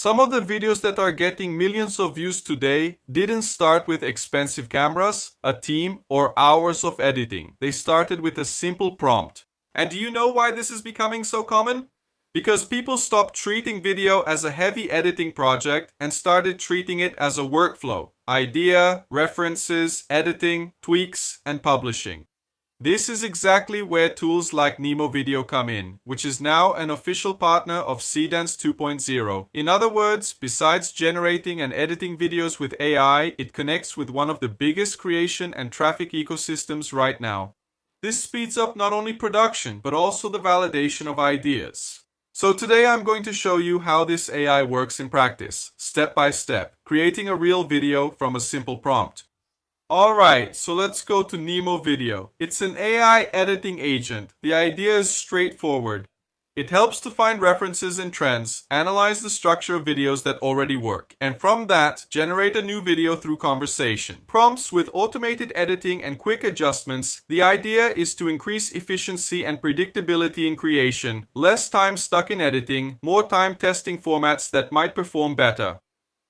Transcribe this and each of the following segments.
Some of the videos that are getting millions of views today didn't start with expensive cameras, a team, or hours of editing. They started with a simple prompt. And do you know why this is becoming so common? Because people stopped treating video as a heavy editing project and started treating it as a workflow. Idea, references, editing, tweaks, and publishing. This is exactly where tools like NemoVideo come in, which is now an official partner of Seedance 2.0. In other words, besides generating and editing videos with AI, it connects with one of the biggest creation and traffic ecosystems right now. This speeds up not only production, but also the validation of ideas. So today I'm going to show you how this AI works in practice, step by step, creating a real video from a simple prompt. Alright, so let's go to NemoVideo. It's an AI editing agent. The idea is straightforward. It helps to find references and trends, analyze the structure of videos that already work, and from that, generate a new video through conversation. Prompts with automated editing and quick adjustments. The idea is to increase efficiency and predictability in creation, less time stuck in editing, more time testing formats that might perform better.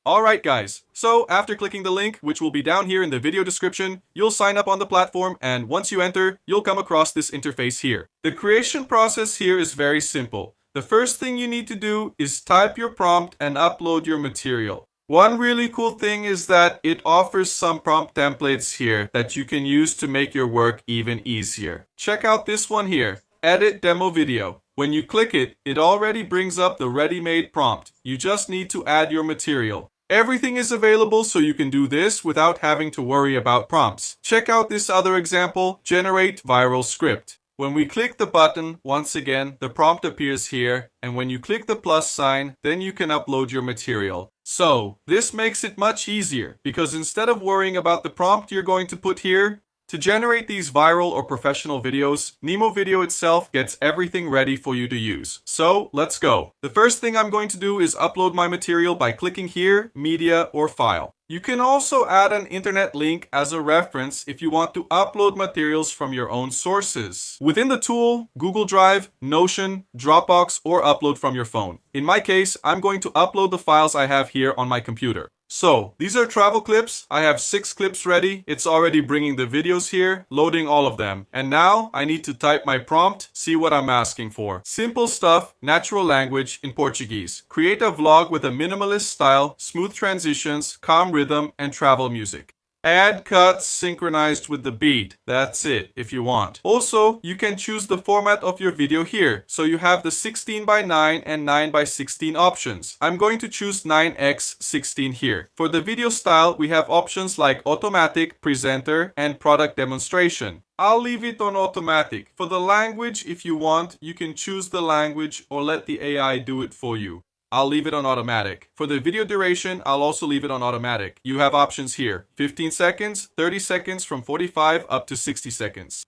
Alright guys, so after clicking the link, which will be down here in the video description, you'll sign up on the platform, and once you enter, you'll come across this interface here. The creation process here is very simple. The first thing you need to do is type your prompt and upload your material. One really cool thing is that it offers some prompt templates here that you can use to make your work even easier. Check out this one here, Edit Demo Video. When you click it, it already brings up the ready-made prompt. You just need to add your material. Everything is available, so you can do this without having to worry about prompts. Check out this other example, Generate Viral Script. When we click the button, once again, the prompt appears here, and when you click the plus sign, then you can upload your material. So, this makes it much easier, because instead of worrying about the prompt you're going to put here, to generate these viral or professional videos, NemoVideo itself gets everything ready for you to use. So, let's go. The first thing I'm going to do is upload my material by clicking here, Media or File. You can also add an internet link as a reference if you want to upload materials from your own sources. Within the tool, Google Drive, Notion, Dropbox, or upload from your phone. In my case, I'm going to upload the files I have here on my computer. So, these are travel clips. I have 6 clips ready. It's already bringing the videos here, loading all of them. And now, I need to type my prompt, see what I'm asking for. Simple stuff, natural language in Portuguese. Create a vlog with a minimalist style, smooth transitions, calm rhythm, and travel music. Add cuts synchronized with the beat. That's it, if you want. Also, you can choose the format of your video here. So you have the 16:9 and 9:16 options. I'm going to choose 9x16 here. For the video style, we have options like automatic, presenter, and product demonstration. I'll leave it on automatic. For the language, if you want, you can choose the language or let the AI do it for you. I'll leave it on automatic. For the video duration, I'll also leave it on automatic. You have options here, 15 seconds, 30 seconds, from 45 up to 60 seconds.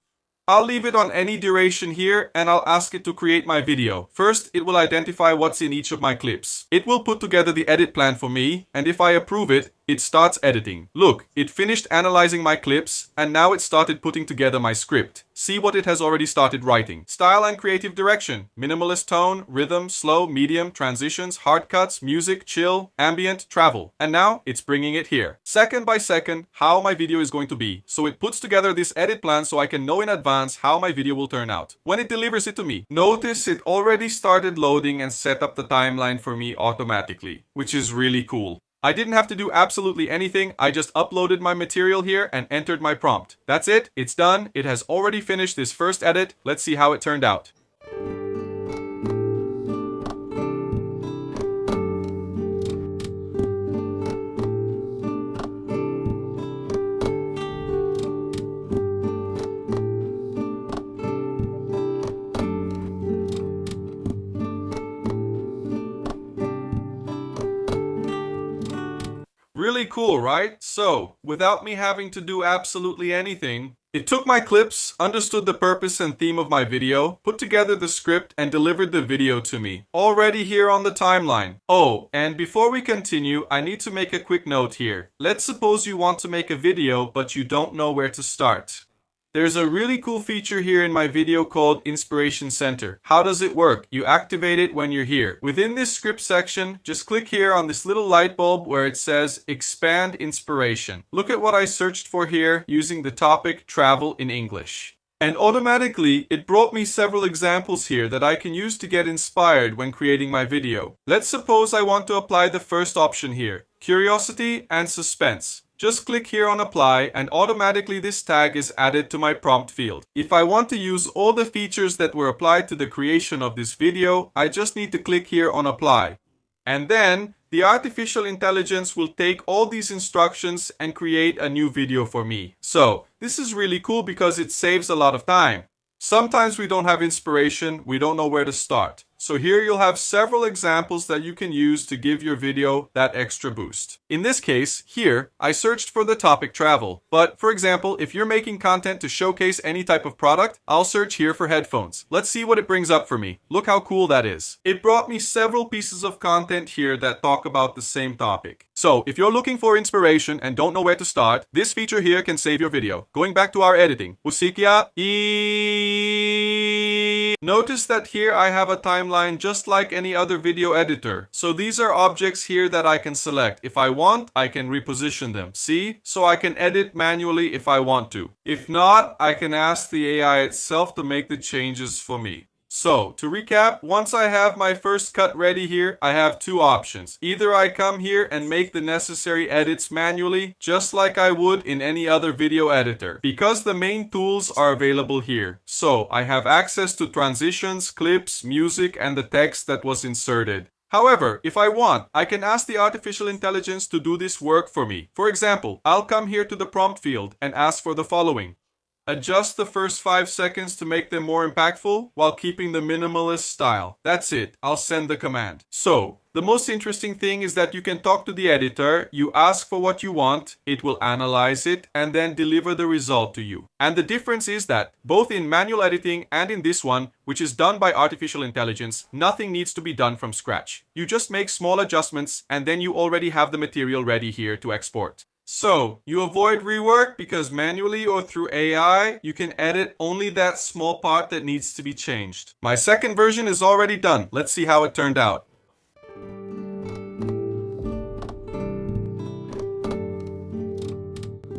I'll leave it on any duration here, and I'll ask it to create my video. First, it will identify what's in each of my clips. It will put together the edit plan for me, and if I approve it, it starts editing. Look, it finished analyzing my clips, and now it started putting together my script. See what it has already started writing. Style and creative direction. Minimalist tone, rhythm, slow, medium, transitions, hard cuts, music, chill, ambient, travel. And now, it's bringing it here. Second by second, how my video is going to be. So it puts together this edit plan so I can know in advance how my video will turn out. When it delivers it to me, notice it already started loading and set up the timeline for me automatically, which is really cool. I didn't have to do absolutely anything. I just uploaded my material here and entered my prompt. That's it. It's done. It has already finished this first edit. Let's see how it turned out. Really cool, right? So, without me having to do absolutely anything, it took my clips, understood the purpose and theme of my video, put together the script, and delivered the video to me. Already here on the timeline. Oh, and before we continue, I need to make a quick note here. Let's suppose you want to make a video, but you don't know where to start. There's a really cool feature here in my video called Inspiration Center. How does it work? You activate it when you're here. Within this script section, just click here on this little light bulb where it says Expand Inspiration. Look at what I searched for here using the topic Travel in English. And automatically, it brought me several examples here that I can use to get inspired when creating my video. Let's suppose I want to apply the first option here, curiosity and suspense. Just click here on apply and automatically this tag is added to my prompt field. If I want to use all the features that were applied to the creation of this video, I just need to click here on apply. And then the artificial intelligence will take all these instructions and create a new video for me. So this is really cool because it saves a lot of time. Sometimes we don't have inspiration, we don't know where to start. So here you'll have several examples that you can use to give your video that extra boost. In this case, here, I searched for the topic travel. But for example, if you're making content to showcase any type of product, I'll search here for headphones. Let's see what it brings up for me. Look how cool that is. It brought me several pieces of content here that talk about the same topic. So if you're looking for inspiration and don't know where to start, this feature here can save your video. Going back to our editing. Notice that here I have a timeline just like any other video editor. So these are objects here that I can select. If I want, I can reposition them. See? So I can edit manually if I want to. If not, I can ask the AI itself to make the changes for me. So, to recap, once I have my first cut ready here, I have two options. Either I come here and make the necessary edits manually, just like I would in any other video editor, because the main tools are available here. So, I have access to transitions, clips, music, and the text that was inserted. However, if I want, I can ask the artificial intelligence to do this work for me. For example, I'll come here to the prompt field and ask for the following. Adjust the first 5 seconds to make them more impactful while keeping the minimalist style. That's it. I'll send the command. So, the most interesting thing is that you can talk to the editor, you ask for what you want, it will analyze it, and then deliver the result to you. And the difference is that, both in manual editing and in this one, which is done by artificial intelligence, nothing needs to be done from scratch. You just make small adjustments, and then you already have the material ready here to export. So, you avoid rework because manually or through AI, you can edit only that small part that needs to be changed. My second version is already done. Let's see how it turned out.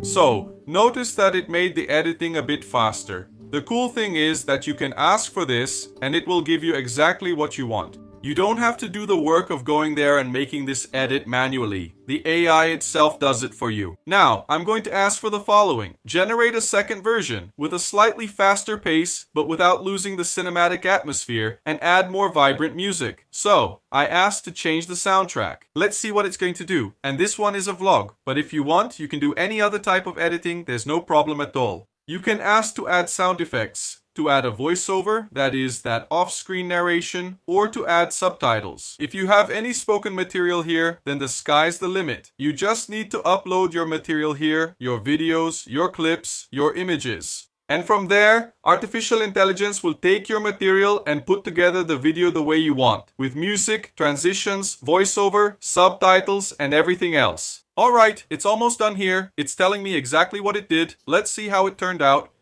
So, notice that it made the editing a bit faster. The cool thing is that you can ask for this and it will give you exactly what you want. You don't have to do the work of going there and making this edit manually. The AI itself does it for you. Now, I'm going to ask for the following. Generate a second version with a slightly faster pace, but without losing the cinematic atmosphere, and add more vibrant music. So, I asked to change the soundtrack. Let's see what it's going to do. And this one is a vlog, but if you want, you can do any other type of editing. There's no problem at all. You can ask to add sound effects, to add a voiceover, that is, that off-screen narration, or to add subtitles. If you have any spoken material here, then the sky's the limit. You just need to upload your material here, your videos, your clips, your images. And from there, artificial intelligence will take your material and put together the video the way you want, with music, transitions, voiceover, subtitles, and everything else. Alright, it's almost done here. It's telling me exactly what it did. Let's see how it turned out.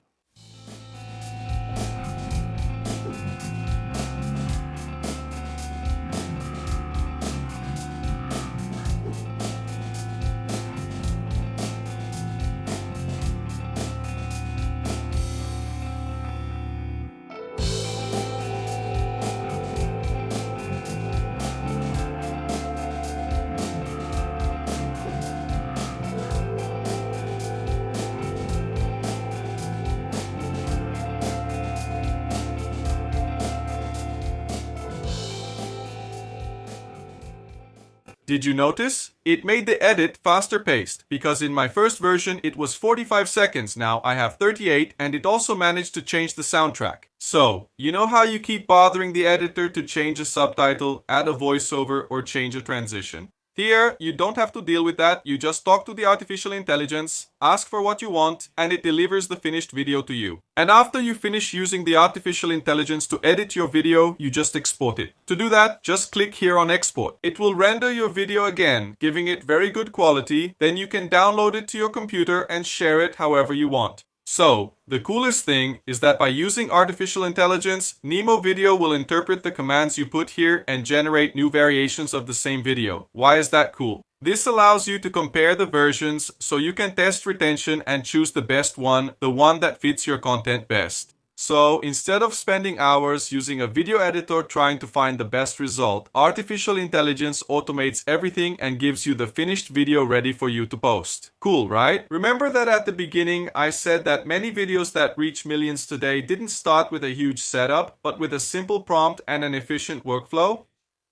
Did you notice? It made the edit faster paced, because in my first version it was 45 seconds, now I have 38, and it also managed to change the soundtrack. So, you know how you keep bothering the editor to change a subtitle, add a voiceover, or change a transition? Here, you don't have to deal with that, you just talk to the artificial intelligence, ask for what you want, and it delivers the finished video to you. And after you finish using the artificial intelligence to edit your video, you just export it. To do that, just click here on export. It will render your video again, giving it very good quality, then you can download it to your computer and share it however you want. So, the coolest thing is that by using artificial intelligence, NemoVideo will interpret the commands you put here and generate new variations of the same video. Why is that cool? This allows you to compare the versions so you can test retention and choose the best one, the one that fits your content best. So, instead of spending hours using a video editor trying to find the best result, artificial intelligence automates everything and gives you the finished video ready for you to post. Cool, right? Remember that at the beginning I said that many videos that reach millions today didn't start with a huge setup, but with a simple prompt and an efficient workflow?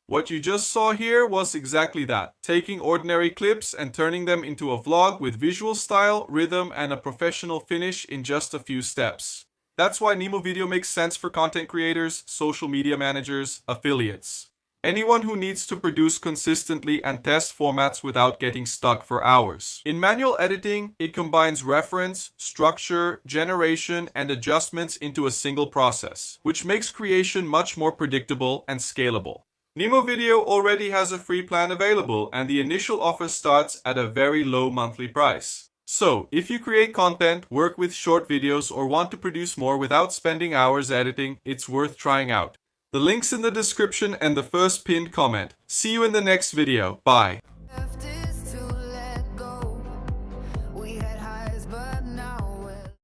What you just saw here was exactly that, taking ordinary clips and turning them into a vlog with visual style, rhythm, and a professional finish in just a few steps. That's why NemoVideo makes sense for content creators, social media managers, affiliates. Anyone who needs to produce consistently and test formats without getting stuck for hours. In manual editing, it combines reference, structure, generation, and adjustments into a single process, which makes creation much more predictable and scalable. NemoVideo already has a free plan available, and the initial offer starts at a very low monthly price. So, if you create content, work with short videos, or want to produce more without spending hours editing, it's worth trying out. The link's in the description and the first pinned comment. See you in the next video. Bye.